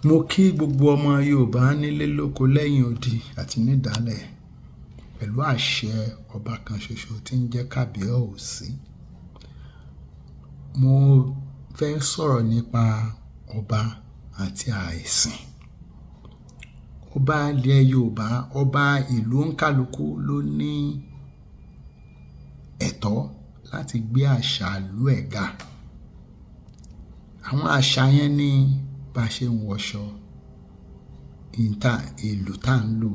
Mo kí gbogbo ọmọ Yorùbá nílé lóko lẹ́yìn odi àti nídàálẹ̀ pẹ̀lú àṣẹ ọba kan ṣoṣo tí ń jẹ́ Kábíyèsí. Mo fẹ́ sọ̀rọ̀ nípa ọba àti àìsìn. Ọba ilẹ̀ Yorùbá, ọba ìlú ńkálukú ló ní ẹ̀tọ́ láti gbé àṣà ìlú ẹ̀ ga. Àwọn àṣà yẹn ní bá ṣe ń wọṣọ, ìlù tá ń lù,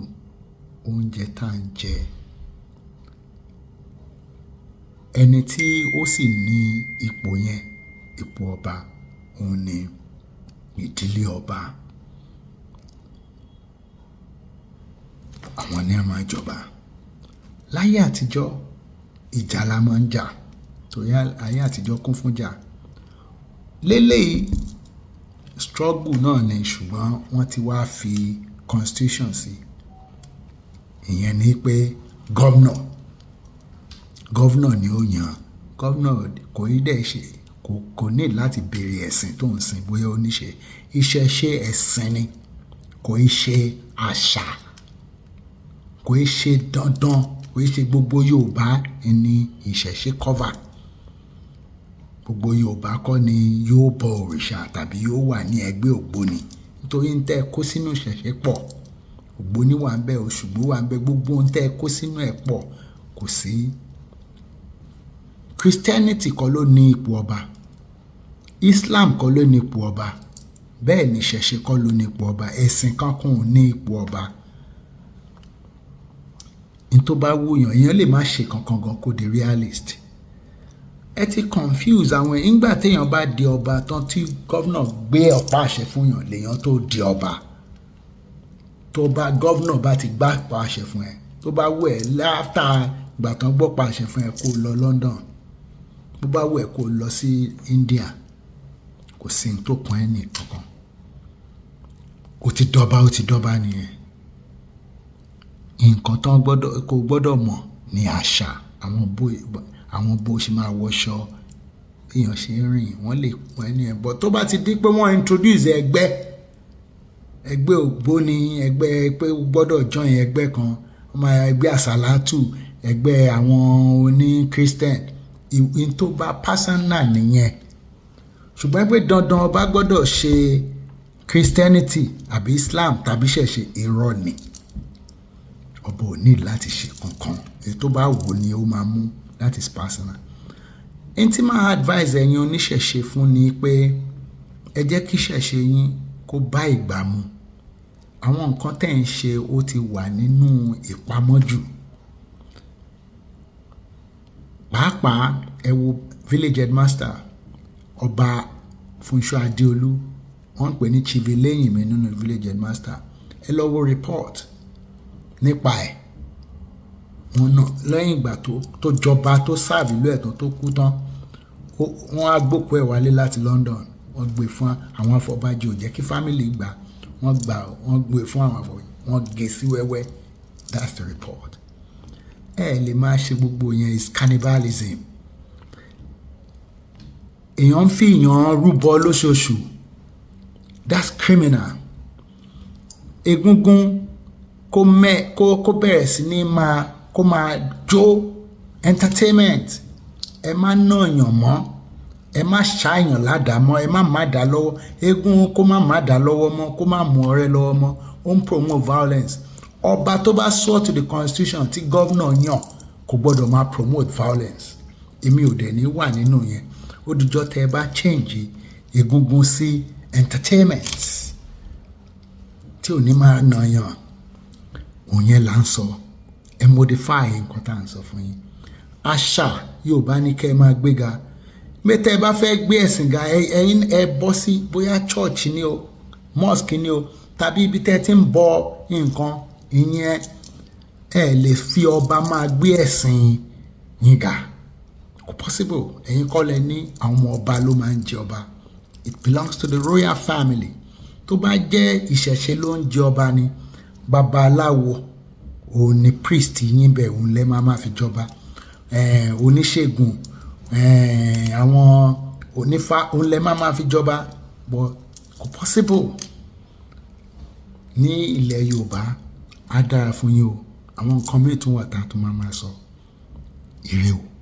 oúnjẹ tá ń jẹ. Ẹni tí ó sì ní ipò yẹn, ipò ọba, òun ni ìdílé ọba. Àwọn ni a máa jọba. Láyé àtijọ́, ìjà la máa ń jà, torí ayé àtijọ́ kún fún jà. Léléyìí struggle náà ni, ṣùgbọ́n wọ́n ti wá fi constitution sí. Ìyẹn ni pé governor ni ó yàn. Governor kò ní dẹ̀ ṣe, kò ní láti béèrè ẹ̀sìn tó ń sìn bóyá ó níṣe. Ìṣẹ̀ṣe ẹ̀sìn ni, kò í ṣe àṣà, kò í ṣe dandan, kò í ṣe gbogbo Yorùbá ni ìṣẹ̀ṣe cover. Gbogbo Yorùbá kọ́ ni yóò bọ òrìṣà tàbí yóò wà ní ẹgbẹ́ ògbóni, nítorí ń tẹ́ kó sínú ìṣẹ̀ṣe pọ̀. Ògbóni wà ń bẹ, Òṣùgbó wà ń bẹ, gbogbo ń tẹ́ kó sínú ẹ̀ pọ̀. Kò sí. Christianity kọ́ ló ní ipò ọba, Islam kọ́ ló ní ipò ọba, bẹ́ẹ̀ ni ìṣẹ̀ṣe kọ́ ló ní ipò ọba. Ẹ̀sìn kankan ò ní ipò ọba. Ní tó bá wúyàn, èèyàn lè má ṣe kankan gan kó di realist. Ẹ ti confuse àwọn ìgbà téèyàn bá di ọba tán tí gọ́vnà gbé ọ̀pá àṣẹ fún yàn lèèyàn tó di ọba. Tó bá gọ́vnà bá ti gbá ọ̀pá àṣẹ fún ẹ, tó bá wù ẹ́ láfta ìgbà tán gbọ́ ọ̀pá àṣẹ fún ẹ kó lọ London, bó bá wù ẹ́ kó lọ sí India, kò sí ní tó kan ẹ́ ní kankan. Ó ti dọ́ba nìyẹn. Nǹkan tán kò gbọ́dọ̀ mọ̀ ní àṣà, àwọn bó ṣe máa wọṣọ, èèyàn ṣe ń rìn, wọ́n lè pọ́n ẹni ẹ̀ bọ̀. Tó bá ti di pé wọ́n introduce ẹgbẹ́ ògbóni, ẹgbẹ́ pé ó gbọ́dọ̀ join ẹgbẹ́ kan, ọmọ ẹgbẹ́ àsàlátù, ẹgbẹ́ àwọn oní Christian, ìwé tó bá personal nìyẹn. Ṣùgbọ́n pé dandan ọba gbọ́dọ̀ ṣe Christianity àbí Islam tàbí ṣẹ̀ṣe, irọ́ ni. Ọba ò ní láti ṣe kankan, èyí tó bá wù ni ó máa mú. That is personal. Ẹni tí máa advise ẹ̀yin oníṣẹ̀ṣe fún ni pé ẹ jẹ́ kí ṣẹ̀ṣe yín kó bá ìgbà mu. Àwọn nǹkan tẹ́ ń ṣe ó ti wà nínú ìpamọ́ jù. Pàápàá ẹ wo village headmaster ọba Fúnṣọ́ Adéolú, wọ́n ń pè ní chief lẹ́yìn mi nínú village headmaster. Ẹ lọ wo report nípa ẹ̀. Wọ́n náà lẹ́yìn ìgbà tó jọba tó sáàbì ìlú ẹ̀tàn tó kú tán, wọ́n á gbókú ẹ̀ wálé láti London, wọ́n gbé fún àwọn afọbajẹ, ò jẹ́ kí family gbà, wọ́n gbé fún àwọn afọbajẹ, wọ́n gé sí wẹ́wẹ́. That's the report. Lè máa ṣe gbogbo yẹn is cannibalism. Èèyàn ń fi èèyàn rúbọ lóṣooṣù, that's criminal. Egúngún kó bẹ̀rẹ̀ sí ní kó máa jó entertainment. Ẹ má nàyàn mọ́, ẹ má ṣàyàn ládàá mọ́, ẹ má dá lọ́wọ́. Eégún kó má dá lọ́wọ́ mọ́, kó má mú ọ̀rẹ́ lọ́wọ́ mọ́. Ó ń promote violence. Ọba tó bá swear to the constitution tí gọ́vnà yàn kò gbọ́dọ̀ máa promote violence. Èmi ò dẹ̀ ní wà nínú yẹn. Ó dijọ́ tẹ́ ẹ bá change Egúngún sí entertainment tí ò ní máa nàyàn. Òun yẹn là ń sọ. Ẹ modify nǹkan tá à ń sọ fún yín. Àṣà Yorùbá ní kẹ́ ẹ máa gbéga. Mẹ́tẹ́ ẹ bá fẹ́ gbé ẹ̀sìn ga, ẹ bọ́ sí bóyá church ni o, mosque ni o, tàbí ibi tẹ́ ẹ ti ń bọ nǹkan, ìyẹn ẹ lè fi ọba máa gbé ẹ̀sìn yín ga. Kò possible. Ẹ̀yin kọ́ lẹ ní àwọn ọmọ ọba ló máa ń jẹ ọba. It belongs to the royal family. Tó bá jẹ́ ìṣẹ̀ṣe ló ń jẹ ọba ni, babaláwo òun ni priest yín bẹ̀, òun lẹ máa fi jọba. Oníṣègùn, àwọn onífá òun lẹ máa fi jọba. But kò possible. ní ilẹ̀ Yorùbá á dára fún yín o àwọn nǹkan míì tún wà tá a tún máa sọ ire o.